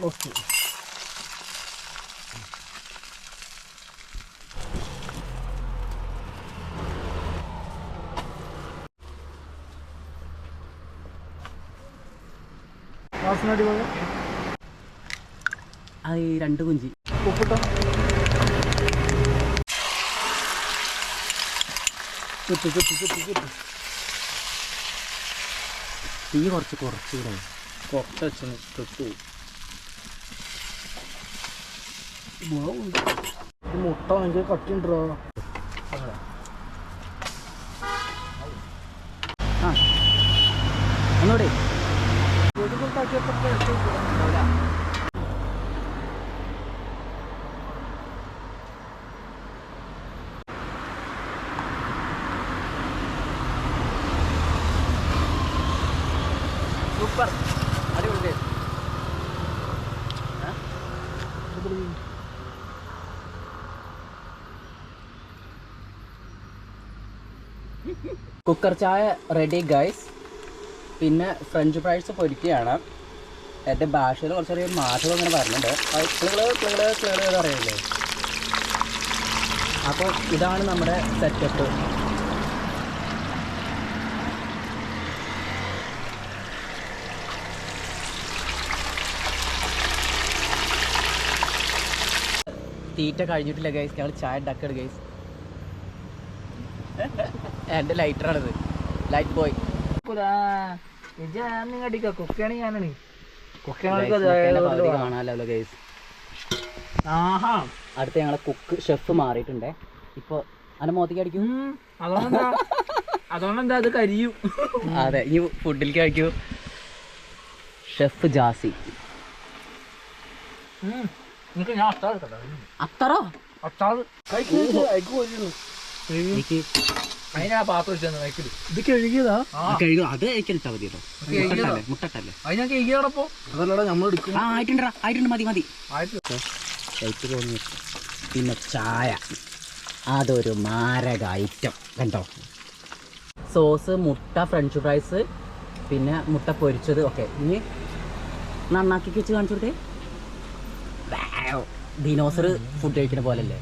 Okay. വാസനടി പോലെ അത് 2 കുഞ്ചി ഉപ്പിട്ടോ ചുറ്റി ചുറ്റി ചുറ്റി ചുറ്റി തീ കുറച്ചുകൂടെ കുറച്ച് വെച്ചു കിട്ടു. മുട്ട ഭയങ്കര കട്ടിണ്ടോ. ആ ഒന്നുകൂടെ സൂപ്പർ അടിപൊളി. കുക്കർ ചായ റെഡി ഗൈസ്. പിന്നെ ഫ്രഞ്ച് ഫ്രൈസ് പൊരിക്കുകയാണ്. എൻ്റെ ഭാഷയിൽ കുറച്ചൊരു മാറ്റം ഇങ്ങനെ പറഞ്ഞിട്ടുണ്ട്. ക്ലിയർ അറിയില്ലേ. അപ്പോൾ ഇതാണ് നമ്മുടെ സെറ്റപ്പ്. തീറ്റ കഴിഞ്ഞിട്ടില്ല ഗൈസ്. ഞങ്ങൾ ചായ ഉണ്ടാക്കരുത് ഗൈസ്. എൻ്റെ ലൈറ്ററാണിത്, ലൈറ്റ് ബോയ്. കാണാമല്ലോ ഗൈസ്. അടുത്ത ഞങ്ങളെ കുക്ക് ഷെഫ് മാറിയിട്ടുണ്ടേ. ഇപ്പൊ അതിന്റെ മോത്തേക്ക് അടിക്കും. അതുകൊണ്ടെന്താ അത് കരിയും. അതെ, ഇനി ഫുഡിലേക്ക് കഴിക്കൂ. ഷെഫ് ജാസി. അത്തറോ ഇത് കഴുകിയതാ. അത് കഴിക്കലിട്ടാ മതി കേട്ടോ. മുട്ടട്ടല്ലേ അതല്ലടാ നമ്മൾ എടുക്കും. ആയിട്ടുണ്ട് മതി. പിന്നെ ചായ, അതൊരു മാരക ഐറ്റം കണ്ടോ. സോസ്, മുട്ട, ഫ്രഞ്ച് ഫ്രൈസ്, പിന്നെ മുട്ട പൊരിച്ചത്. ഓക്കെ, ഇനി നന്നാക്കി വെച്ച് കാണിച്ചു കൊടുത്തേ. ദിനോസർ ഫുഡ് കഴിക്കുന്ന പോലല്ലേ.